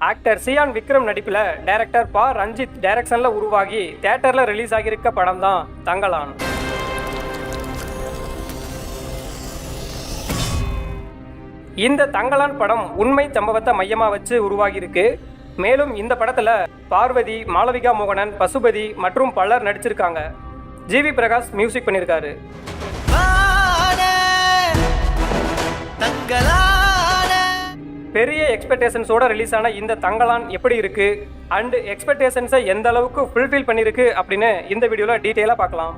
Actor Chiyaan Vikram நடிப்பில் director பா ரஞ்சித் டைரக்ஷனில் உருவாகி தியேட்டரில் ரிலீஸ் ஆகியிருக்க படம் தான் தங்கலான். இந்த தங்கலான் படம் உண்மை சம்பவத்தை மையமாக வச்சு உருவாகியிருக்கு. மேலும் இந்த படத்தில் பார்வதி, மாளவிகா மோகனன், பசுபதி மற்றும் பலர் நடிச்சிருக்காங்க. ஜிவி பிரகாஷ் மியூசிக் பண்ணியிருக்காரு. பெரிய எக்ஸ்பெக்டேஷன்ஸோட ரிலீஸ் ஆன இந்த தங்கலான் எப்படி இருக்கு அண்ட் எக்ஸ்பெக்டேஷன்ஸை எந்த அளவுக்கு ஃபுல்ஃபில் பண்ணியிருக்கு அப்படின்னு இந்த வீடியோவில் டீட்டெயிலாக பார்க்கலாம்.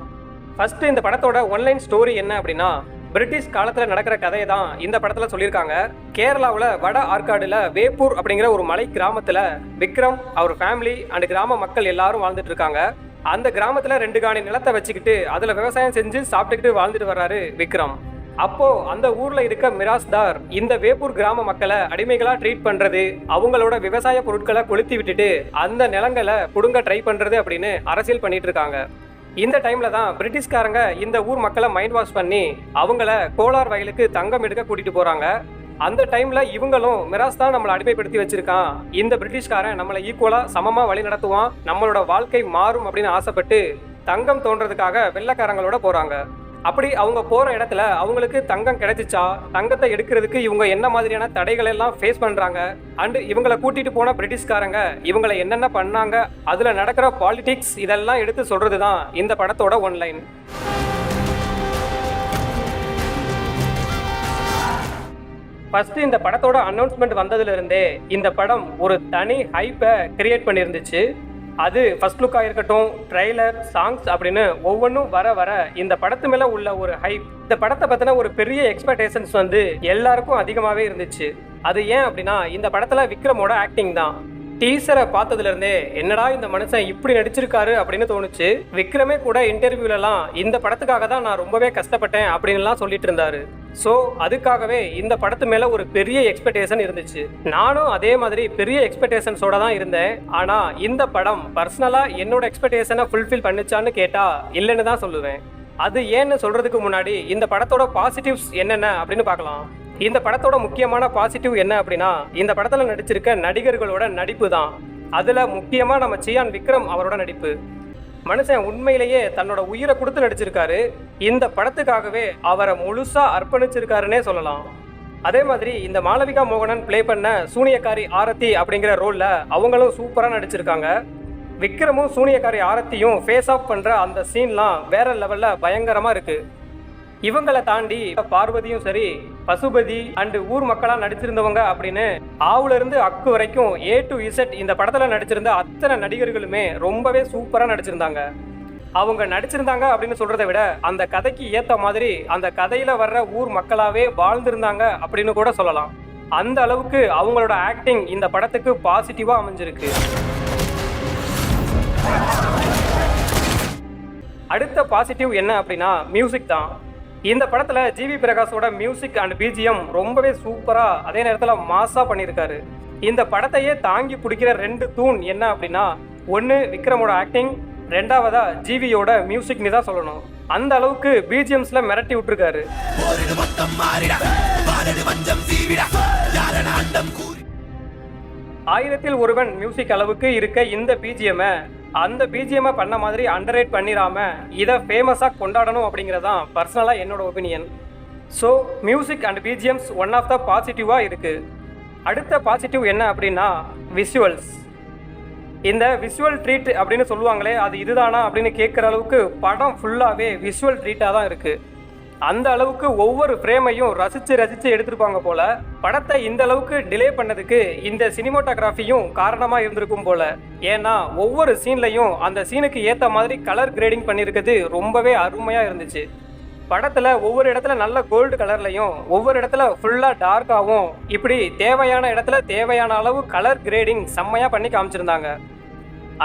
ஃபர்ஸ்ட் இந்த படத்தோட ஒன்லைன் ஸ்டோரி என்ன அப்படின்னா, பிரிட்டிஷ் காலத்தில் நடக்கிற கதையை தான் இந்த படத்தில் சொல்லியிருக்காங்க. கேரளாவில் வட ஆற்காடுல வேப்பூர் அப்படிங்கிற ஒரு மலை கிராமத்தில் விக்ரம், அவர் ஃபேமிலி அண்ட் கிராம மக்கள் எல்லாரும் வாழ்ந்துட்டு இருக்காங்க. அந்த கிராமத்தில் 2 காணி நிலத்தை வச்சுக்கிட்டு அதில் விவசாயம் செஞ்சு சாப்பிட்டுக்கிட்டு வாழ்ந்துட்டு வர்றாரு விக்ரம். அப்போ அந்த ஊர்ல இருக்க மிராஸ்தார் இந்த வேப்பூர் கிராம மக்களை அடிமைகளா ட்ரீட் பண்றது, அவங்களோட விவசாய பொருட்களை கொளுத்தி விட்டுட்டு அந்த நிலங்களை புடுங்க ட்ரை பண்றது அப்படின்னு அரசியல் பண்ணிட்டு இருக்காங்க. இந்த டைம்ல தான் பிரிட்டிஷ்காரங்க இந்த ஊர் மக்களை மைண்ட் வாஷ் பண்ணி அவங்கள கோலார் வயலுக்கு தங்கம் எடுக்க கூட்டிட்டு போறாங்க. அந்த டைம்ல இவங்களும் மிராஸ் தான் நம்மளை அடிமைப்படுத்தி வச்சிருக்கான், இந்த பிரிட்டிஷ்காரன் நம்மளை ஈக்குவலா சமமா வழி நடத்துவான், நம்மளோட வாழ்க்கை மாறும் அப்படின்னு ஆசைப்பட்டு தங்கம் தோன்றதுக்காக வெள்ளைக்காரங்களோட போறாங்க. அப்படி அவங்க போற இடத்துல அவங்களுக்கு தங்கம் கிடைச்சிச்சா, தங்கத்தை எடுக்கிறதுக்கு இவங்க என்ன மாதிரியான தடைகள் எல்லாம் ஃபேஸ் பண்றாங்க அண்ட் இவங்களை கூட்டிட்டு போன பிரிட்டிஷ்காரங்க இவங்களை என்னென்ன பண்ணாங்க, அதுல நடக்கிற பாலிடிக்ஸ், இதெல்லாம் எடுத்து சொல்றது தான் இந்த படத்தோட ஒன்லைன். ஃபர்ஸ்ட் இந்த படத்தோட அனௌன்ஸ்மெண்ட் வந்ததுல இருந்தே இந்த படம் ஒரு தனி ஹைப்பை கிரியேட் பண்ணியிருந்துச்சு. அது ஃபர்ஸ்ட் லுக்காக இருக்கட்டும், ட்ரெய்லர், சாங்ஸ் அப்படின்னு ஒவ்வொன்றும் வர வர இந்த படத்து மேலே உள்ள ஒரு ஹைப், இந்த படத்தை பற்றின ஒரு பெரிய எக்ஸ்பெக்டேஷன்ஸ் வந்து எல்லாருக்கும் அதிகமாகவே இருந்துச்சு. அது ஏன் அப்படின்னா இந்த படத்தில் விக்ரமோட ஆக்டிங் தான். டீசரை பார்த்ததுலேருந்தே என்னடா இந்த மனுஷன் இப்படி நடிச்சிருக்காரு அப்படின்னு தோணுச்சு. விக்ரமே கூட இன்டர்வியூலலாம் இந்த படத்துக்காக தான் நான் ரொம்பவே கஷ்டப்பட்டேன் அப்படின்லாம் சொல்லிட்டு இருந்தாரு. ஸோ அதுக்காகவே இந்த படத்து மேலே ஒரு பெரிய எக்ஸ்பெக்டேஷன் இருந்துச்சு. நானும் அதே மாதிரி பெரிய எக்ஸ்பெக்டேஷன்ஸோட தான் இருந்தேன். ஆனால் இந்த படம் பர்சனலாக என்னோட எக்ஸ்பெக்டேஷனை ஃபுல்ஃபில் பண்ணுச்சான்னு கேட்டால் இல்லைன்னு தான் சொல்லுவேன். அது ஏன்னு சொல்கிறதுக்கு முன்னாடி இந்த படத்தோட பாசிட்டிவ்ஸ் என்னென்ன அப்படின்னு பார்க்கலாம். இந்த படத்தோட முக்கியமான பாசிட்டிவ் என்ன அப்படின்னா, இந்த படத்தில் நடிச்சிருக்க நடிகர்களோட நடிப்பு தான். அதில் முக்கியமாக நம்ம சியான் விக்ரம் அவரோட நடிப்பு. மனுஷன் உண்மையிலேயே தன்னோட உயிரை கொடுத்து நடிச்சிருக்காரு. இந்த படத்துக்காகவே அவரை முழுசா அர்ப்பணிச்சிருக்காருன்னே சொல்லலாம். அதே மாதிரி இந்த மாளவிகா மோகனன் பிளே பண்ண சூனியக்காரி ஆரத்தி அப்படிங்கிற ரோல்ல அவங்களும் சூப்பராக நடிச்சிருக்காங்க. விக்ரமும் சூனியக்காரி ஆரத்தியும் ஃபேஸ் ஆஃப் பண்ற அந்த சீன்லாம் வேற லெவல்ல பயங்கரமா இருக்கு. இவங்களை தாண்டி பார்வதியும் சரி, பசுபதி அண்ட் ஊர் மக்களா நடிச்சிருந்தவங்க அப்படின்னு ஆவுல இருந்து அக்கு வரைக்கும் A to Z இந்த படத்துல நடிச்சிருந்த அத்தனை நடிகர்களுமே ரொம்பவே சூப்பரா நடிச்சிருந்தாங்க. அவங்க நடிச்சிருந்தாங்க அப்படின்னு சொல்றதை விட அந்த கதைக்கு ஏத்த மாதிரி அந்த கதையில வர்ற ஊர் மக்களாவே வாழ்ந்திருந்தாங்க அப்படின்னு கூட சொல்லலாம். அந்த அளவுக்கு அவங்களோட ஆக்டிங் இந்த படத்துக்கு பாசிட்டிவா அமைஞ்சிருக்கு. அடுத்த பாசிட்டிவ் என்ன அப்படின்னா மியூசிக் தான். இந்த படத்தில் ஜிவி பிரகாஷோட மியூசிக் அண்ட் பிஜிஎம் ரொம்பவே சூப்பராக அதே நேரத்தில் மாஸாக பண்ணியிருக்காரு. இந்த படத்தையே தாங்கி பிடிக்கிற 2 தூண் என்ன அப்படின்னா, ஒன்று விக்ரமோட ஆக்டிங், 2வதா ஜிவியோட மியூசிக்னு தான் சொல்லணும். அந்த அளவுக்கு பிஜிஎம்ஸில் மிரட்டி விட்டுருக்காரு. 1000ல் ஒருவன் மியூசிக் அளவுக்கு இருக்க இந்த பிஜிஎம்மை அந்த பிஜிஎம்மை பண்ண மாதிரி அண்டர்ரேட் பண்ணிடாம இதை ஃபேமஸாக கொண்டாடணும் அப்படிங்கிறதான் பர்சனலாக என்னோட opinion. So music and BGMs one of the பாசிட்டிவாக இருக்குது. அடுத்த பாசிட்டிவ் என்ன அப்படின்னா விஷுவல்ஸ். இந்த விஷுவல் ட்ரீட் அப்படின்னு சொல்லுவாங்களே, அது இதுதானா அப்படின்னு கேட்குற அளவுக்கு படம் ஃபுல்லாகவே விஷுவல் ட்ரீட்டாக தான் இருக்குது. அந்த அளவுக்கு ஒவ்வொரு ஃப்ரேமையும் ரசித்து எடுத்திருப்பாங்க போல. படத்தை இந்த அளவுக்கு டிலே பண்ணதுக்கு இந்த சினிமோட்டோகிராஃபியும் காரணமாக இருந்திருக்கும் போல. ஏன்னா ஒவ்வொரு சீன்லையும் அந்த சீனுக்கு ஏற்ற மாதிரி கலர் கிரேடிங் பண்ணியிருக்கிறது ரொம்பவே அருமையாக இருந்துச்சு. படத்தில் ஒவ்வொரு இடத்துல நல்ல கோல்டு கலர்லையும், ஒவ்வொரு இடத்துல ஃபுல்லாக டார்க்காகவும், இப்படி தேவையான இடத்துல தேவையான அளவு கலர் கிரேடிங் செம்மையாக பண்ணி காமிச்சிருந்தாங்க.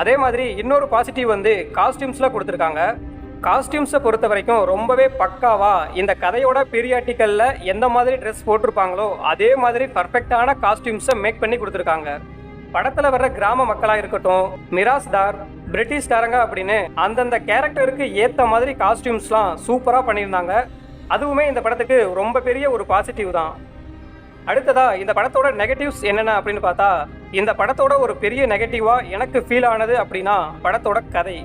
அதே மாதிரி இன்னொரு பாசிட்டிவ் வந்து காஸ்டியூம்ஸில் கொடுத்துருக்காங்க. காஸ்டியூம்ஸை பொறுத்த வரைக்கும் ரொம்பவே பக்காவாக இந்த கதையோட பீரியாட்டிக்கலில் எந்த மாதிரி ட்ரெஸ் போட்டிருப்பாங்களோ அதே மாதிரி பர்ஃபெக்டான காஸ்டியூம்ஸை மேக் பண்ணி கொடுத்துருக்காங்க. படத்தில் வர்ற கிராம மக்களாக இருக்கட்டும், மிராஸ்தார், பிரிட்டிஷ்காரங்க அப்படின்னு அந்தந்த கேரக்டருக்கு ஏற்ற மாதிரி காஸ்டியூம்ஸ்லாம் சூப்பராக பண்ணியிருந்தாங்க. அதுவுமே இந்த படத்துக்கு ரொம்ப பெரிய ஒரு பாசிட்டிவ் தான். அடுத்ததா இந்த படத்தோட நெகட்டிவ்ஸ் என்னென்ன அப்படின்னு பார்த்தா, இந்த படத்தோட ஒரு பெரிய நெகட்டிவாக எனக்கு ஃபீல் ஆனது அப்படின்னா படத்தோட கதை.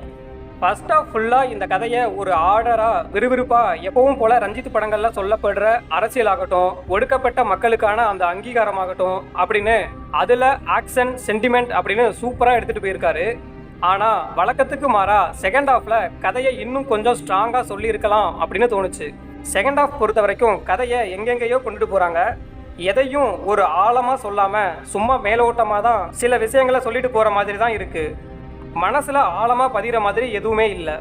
ஃபர்ஸ்ட் ஆஃப் ஃபுல்லாக இந்த கதையை ஒரு ஆர்டராக விறுவிறுப்பாக எப்பவும் போல் ரஞ்சித் படங்களில் சொல்லப்படுற அரசியலாகட்டும், ஒடுக்கப்பட்ட மக்களுக்கான அந்த அங்கீகாரமாகட்டும் அப்படின்னு அதில் ஆக்ஷன் சென்டிமெண்ட் அப்படின்னு சூப்பராக எடுத்துகிட்டு போயிருக்காரு. ஆனால் வழக்கத்துக்கு மாறா செகண்ட் ஹாஃபில் கதையை இன்னும் கொஞ்சம் ஸ்ட்ராங்காக சொல்லியிருக்கலாம் அப்படின்னு தோணுச்சு. செகண்ட் ஹாஃப் பொறுத்த வரைக்கும் கதையை எங்கெங்கேயோ கொண்டுட்டு போகிறாங்க. எதையும் ஒரு ஆழமாக சொல்லாமல் சும்மா மேலோட்டமாக தான் சில விஷயங்களை சொல்லிட்டு போகிற மாதிரி தான் இருக்குது. மனசில் ஆழமாக பதிகிற மாதிரி எதுவுமே இல்லை.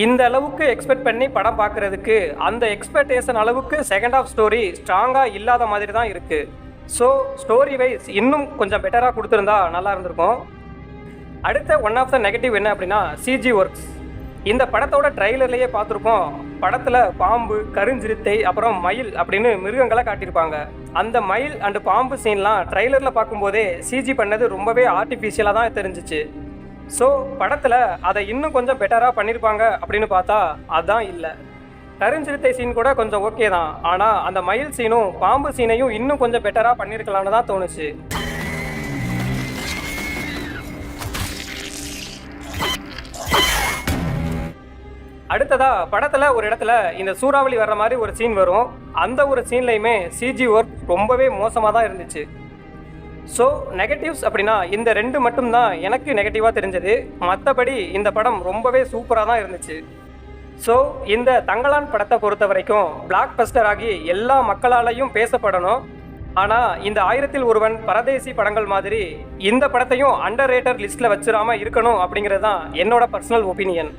இந்த அளவுக்கு எக்ஸ்பெக்ட் பண்ணி படம் பார்க்குறதுக்கு அந்த எக்ஸ்பெக்டேஷன் அளவுக்கு செகண்ட் ஹாஃப் ஸ்டோரி ஸ்ட்ராங்காக இல்லாத மாதிரி தான் இருக்குது. ஸோ ஸ்டோரி வைஸ் இன்னும் கொஞ்சம் பெட்டராக கொடுத்துருந்தா நல்லா இருந்திருக்கும். அடுத்த ஒன் ஆஃப் த நெகட்டிவ் என்ன அப்படின்னா சிஜி ஒர்க்ஸ். இந்த படத்தோட ட்ரெய்லர்லேயே பார்த்துருப்போம், படத்தில் பாம்பு, கருஞ்சிறுத்தை, அப்புறம் மயில் அப்படின்னு மிருகங்களை காட்டியிருப்பாங்க. அந்த மயில் அண்டு பாம்பு சீன்லாம் ட்ரெய்லரில் பார்க்கும்போதே சிஜி பண்ணது ரொம்பவே ஆர்டிஃபிஷியலாக தான் தெரிஞ்சிச்சு. ஸோ படத்தில் அதை இன்னும் கொஞ்சம் பெட்டராக பண்ணியிருப்பாங்க அப்படின்னு பார்த்தா அதுதான் இல்லை. கருஞ்சிறுத்தை சீன் கூட கொஞ்சம் ஓகே தான், ஆனால் அந்த மயில் சீனும் பாம்பு சீனையும் இன்னும் கொஞ்சம் பெட்டராக பண்ணியிருக்கலான்னு தான் தோணுச்சு. அடுத்ததா படத்தில் ஒரு இடத்துல இந்த சூறாவளி வர்ற மாதிரி ஒரு சீன் வரும். அந்த ஒரு சீன்லையுமே சிஜி ஒர்க் ரொம்பவே மோசமாக தான் இருந்துச்சு. ஸோ நெகட்டிவ்ஸ் அப்படின்னா இந்த ரெண்டு மட்டும்தான் எனக்கு நெகட்டிவாக தெரிஞ்சது. மற்றபடி இந்த படம் ரொம்பவே சூப்பராக தான் இருந்துச்சு. ஸோ இந்த தங்கலான் படத்தை பொறுத்த வரைக்கும் பிளாக் பஸ்டர் ஆகி எல்லா மக்களாலையும் பேசப்படணும். ஆனால் இந்த 1000ல் ஒருவன், பரதேசி படங்கள் மாதிரி இந்த படத்தையும் அண்டர் ரேட்டட் லிஸ்ட்டில் வச்சிடாமல் இருக்கணும் அப்படிங்கிறது தான் என்னோட பர்சனல் ஒப்பீனியன்.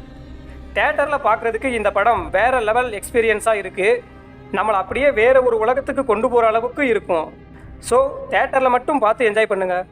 தேட்டரில் பார்க்குறதுக்கு இந்த படம் வேறு லெவல் எக்ஸ்பீரியன்ஸாக இருக்குது. நம்மளை அப்படியே வேறு ஒரு உலகத்துக்கு கொண்டு போகிற அளவுக்கு இருக்கும். ஸோ தேட்டரில் மட்டும் பார்த்து என்ஜாய் பண்ணுங்கள்.